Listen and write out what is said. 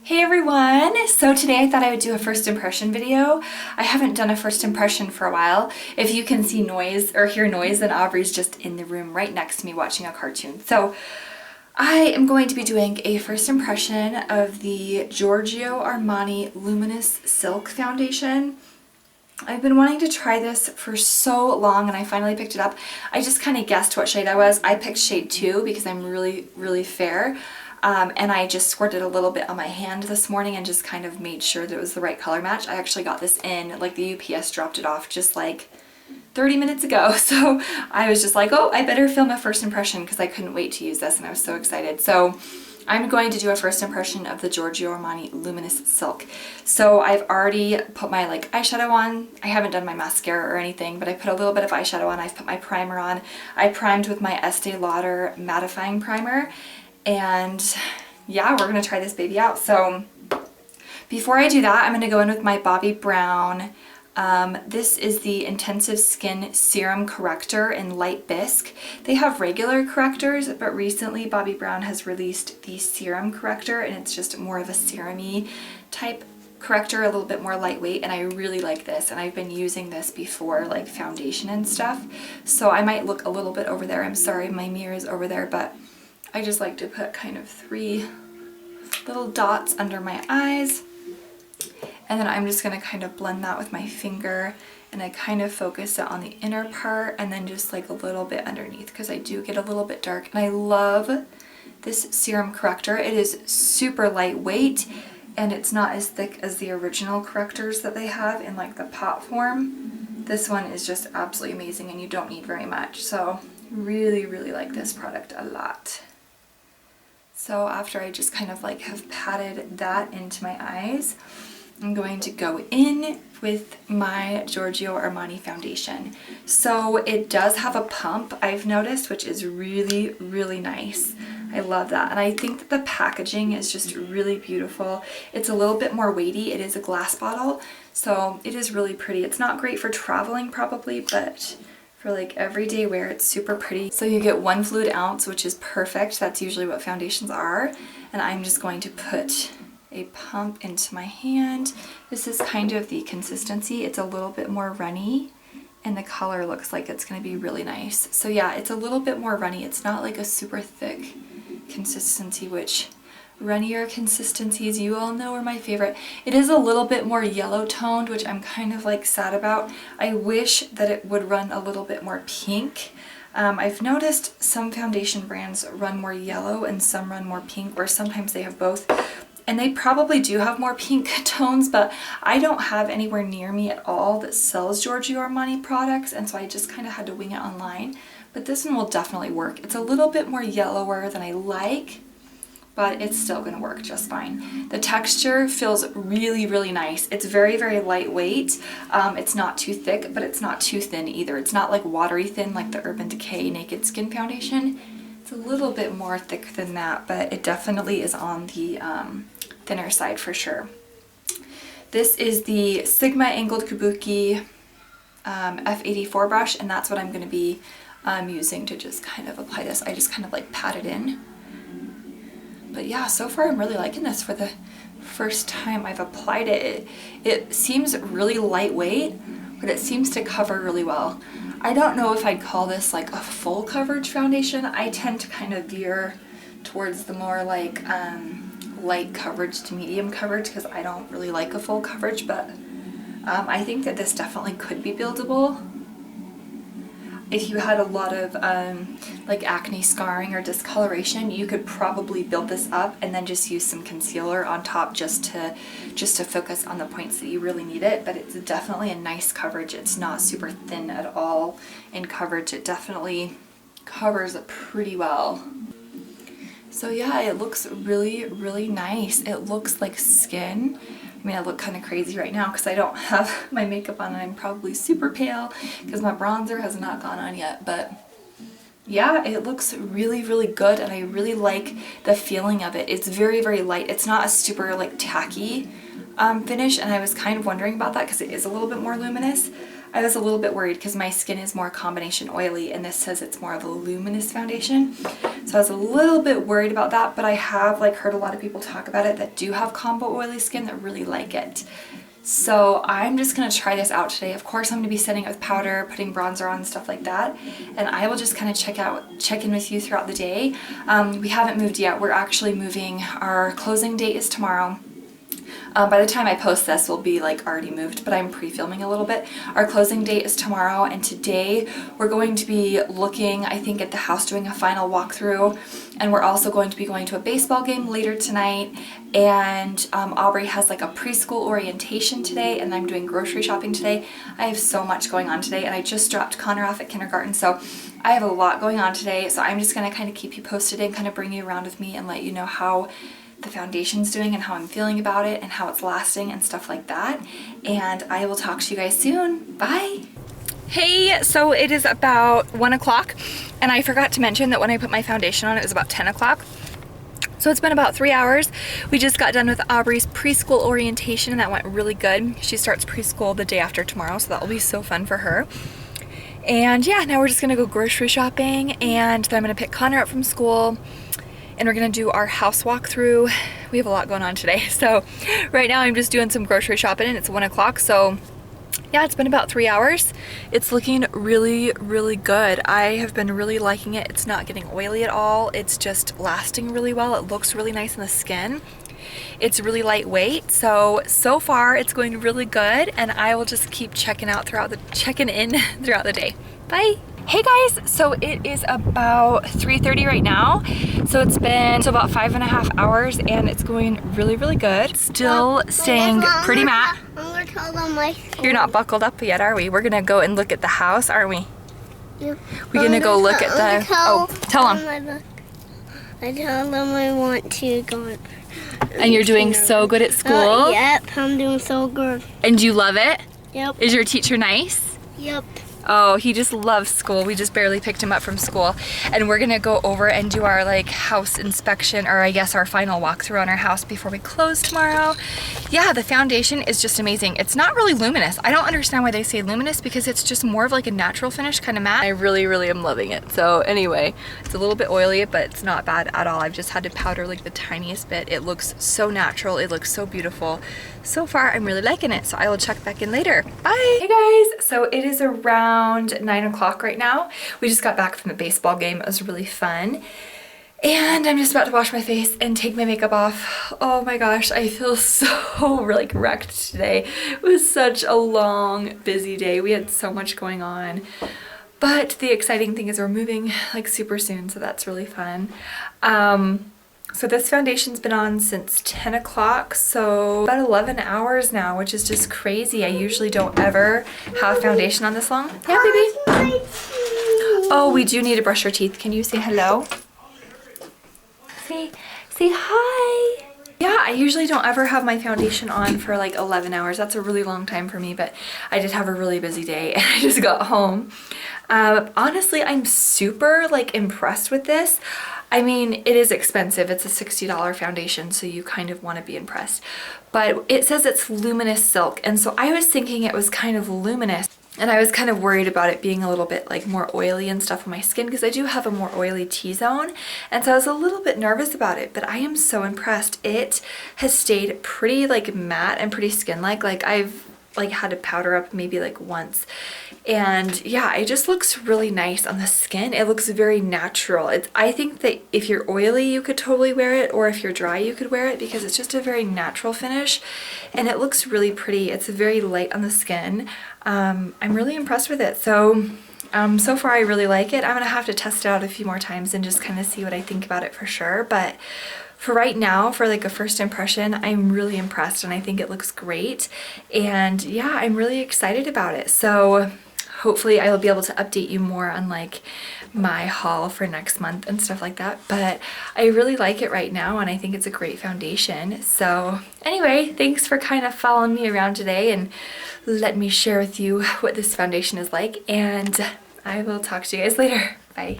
Hey everyone! So today I thought I would do a first impression video. I haven't done a first impression for a while. If you can see noise or hear noise, then Aubrey's just in the room right next to me watching a cartoon. So I am going to be doing a first impression of the Giorgio Armani Luminous Silk Foundation. I've been wanting to try this for so long and I finally picked it up. I just kind of guessed what shade I was. I picked shade 2 because I'm really fair. And I just squirted a little bit on my hand this morning and just kind of made sure that it was the right color match. I actually got this in, like the UPS dropped it off just like 30 minutes ago. So I was just like, oh, I better film a first impression because I couldn't wait to use this and I was so excited. So I'm going to do a first impression of the Giorgio Armani Luminous Silk. So I've already put my eyeshadow on. I haven't done my mascara or anything, but I put a little bit of eyeshadow on. I've put my primer on. I primed with my Estee Lauder mattifying primer. And yeah, we're gonna try this baby out. So before I do that, I'm gonna go in with my Bobbi Brown. This is the Intensive Skin Serum Corrector in Light Bisque. They have regular correctors, but recently Bobbi Brown has released the Serum Corrector, and it's just more of a serum-y type corrector, a little bit more lightweight, and I really like this, and I've been using this before like foundation and stuff. So I might look a little bit over there. I'm sorry, my mirror is over there, but I just like to put kind of 3 little dots under my eyes, and then I'm just going to kind of blend that with my finger, and I kind of focus it on the inner part and then just like a little bit underneath because I do get a little bit dark. And I love this serum corrector. It is super lightweight and it's not as thick as the original correctors that they have in like the pot form. This one is just absolutely amazing and you don't need very much. So really like this product a lot. So after I just kind of like have patted that into my eyes, I'm going to go in with my Giorgio Armani foundation. So it does have a pump, I've noticed, which is really nice. I love that. And I think that the packaging is just really beautiful. It's a little bit more weighty. It is a glass bottle, so it is really pretty. It's not great for traveling probably, but for like everyday wear, it's super pretty. So you get 1 fluid ounce, which is perfect. That's usually what foundations are. And I'm just going to put a pump into my hand. This is kind of the consistency. It's a little bit more runny and the color looks like it's going to be really nice. So yeah, it's a little bit more runny. It's not like a super thick consistency, which runnier consistencies you all know are my favorite. It is a little bit more yellow toned, which I'm kind of like sad about. I wish that it would run a little bit more pink. I've noticed some foundation brands run more yellow and some run more pink, or sometimes they have both. And they probably do have more pink tones, but I don't have anywhere near me at all that sells Giorgio Armani products, and so I just kind of had to wing it online. But this one will definitely work. It's a little bit more yellower than I like, but it's still gonna work just fine. The texture feels really nice. It's very lightweight. It's not too thick, but it's not too thin either. It's not like watery thin like the Urban Decay Naked Skin Foundation. It's a little bit more thick than that, but it definitely is on the thinner side for sure. This is the Sigma Angled Kabuki F84 brush, and that's what I'm going to be using to just kind of apply this. I just kind of like pat it in. But yeah, so far I'm really liking this for the first time I've applied it. It seems really lightweight, but it seems to cover really well. I don't know if I'd call this like a full coverage foundation. I tend to kind of veer towards the more like light coverage to medium coverage because I don't really like a full coverage, but I think that this definitely could be buildable. If you had a lot of like acne scarring or discoloration, you could probably build this up and then just use some concealer on top just to focus on the points that you really need it. But it's definitely a nice coverage. It's not super thin at all in coverage. It definitely covers it pretty well. So yeah, it looks really nice. It looks like skin. I mean, I look kind of crazy right now because I don't have my makeup on and I'm probably super pale because my bronzer has not gone on yet, but yeah, it looks really good and I really like the feeling of it. It's very light. It's not a super like tacky finish, and I was kind of wondering about that because it is a little bit more luminous. I was a little bit worried because my skin is more combination oily and this says it's more of a luminous foundation. So I was a little bit worried about that, but I have like heard a lot of people talk about it that do have combo oily skin that really like it. So I'm just gonna try this out today. Of course, I'm gonna be setting it with powder, putting bronzer on, stuff like that. And I will just kind of check in with you throughout the day. We haven't moved yet. We're actually moving. Our closing date is tomorrow. By the time I post this, we'll be like already moved, but I'm pre-filming a little bit. Our closing date is tomorrow, and today we're going to be looking, I think, at the house, doing a final walkthrough, and we're also going to be going to a baseball game later tonight, and Aubrey has like a preschool orientation today, and I'm doing grocery shopping today. I have so much going on today, and I just dropped Connor off at kindergarten, so I have a lot going on today, so I'm just going to kind of keep you posted and kind of bring you around with me and let you know how the foundation's doing and how I'm feeling about it and how it's lasting and stuff like that. And I will talk to you guys soon. Bye. Hey, so it is about 1 o'clock, and I forgot to mention that when I put my foundation on, it was about 10 o'clock. So it's been about 3 hours. We just got done with Aubrey's preschool orientation, and that went really good. She starts preschool the day after tomorrow, so that will be so fun for her. And yeah, now we're just gonna go grocery shopping, and then I'm gonna pick Connor up from school, and we're gonna do our house walkthrough. We have a lot going on today. So right now I'm just doing some grocery shopping, and it's 1 o'clock. So yeah, it's been about 3 hours. It's looking really, really good. I have been really liking it. It's not getting oily at all. It's just lasting really well. It looks really nice in the skin. It's really lightweight. So far it's going really good, and I will just keep checking in throughout the day. Bye. Hey guys, so it is about 3:30 right now. So it's been about 5.5 hours, and it's going really, really good. Still staying pretty matte. You're not buckled up yet, are we? We're gonna go and look at the house, aren't we? Yeah. We're gonna go look at the, oh, tell them. I tell them I want to go. And you're doing so good at school? Yep, I'm doing so good. And you love it? Yep. Is your teacher nice? Yep. Oh, he just loves school. We just barely picked him up from school, and we're gonna go over and do our like house inspection, or I guess our final walkthrough on our house before we close tomorrow. Yeah, the foundation is just amazing. It's not really luminous. I don't understand why they say luminous, because it's just more of like a natural finish, kind of matte. I really, really am loving it. So anyway, it's a little bit oily, but it's not bad at all. I've just had to powder like the tiniest bit. It looks so natural. It looks so beautiful. So far, I'm really liking it. So I will check back in later. Bye. Hey guys, so it is around 9 o'clock right now. We just got back from the baseball game. It was really fun. And I'm just about to wash my face and take my makeup off. Oh my gosh, I feel so like wrecked today. It was such a long, busy day. We had so much going on. But the exciting thing is we're moving like super soon, so that's really fun. So this foundation's been on since 10 o'clock, so about 11 hours now, which is just crazy. I usually don't ever have foundation on this long. Yeah, baby? Oh, we do need to brush our teeth. Can you say hello? Say hi. Yeah, I usually don't ever have my foundation on for like 11 hours. That's a really long time for me, but I did have a really busy day, and I just got home. Honestly, I'm super like impressed with this. I mean, it is expensive. It's a $60 foundation, so you kind of want to be impressed. But it says it's luminous silk, and so I was thinking it was kind of luminous, and I was kind of worried about it being a little bit like more oily and stuff on my skin, because I do have a more oily T-zone, and so I was a little bit nervous about it, but I am so impressed. It has stayed pretty like matte and pretty skin-like. Like I've like had to powder up maybe like once, and yeah, it just looks really nice on the skin. It looks very natural. I think that if you're oily you could totally wear it, or if you're dry you could wear it, because it's just a very natural finish, and it looks really pretty. It's very light on the skin. I'm really impressed with it. So far I really like it. I'm gonna have to test it out a few more times and just kind of see what I think about it for sure, but for right now, for like a first impression, I'm really impressed, and I think it looks great. And yeah, I'm really excited about it. So hopefully I will be able to update you more on like my haul for next month and stuff like that. But I really like it right now, and I think it's a great foundation. So anyway, thanks for kind of following me around today and let me share with you what this foundation is like. And I will talk to you guys later. Bye.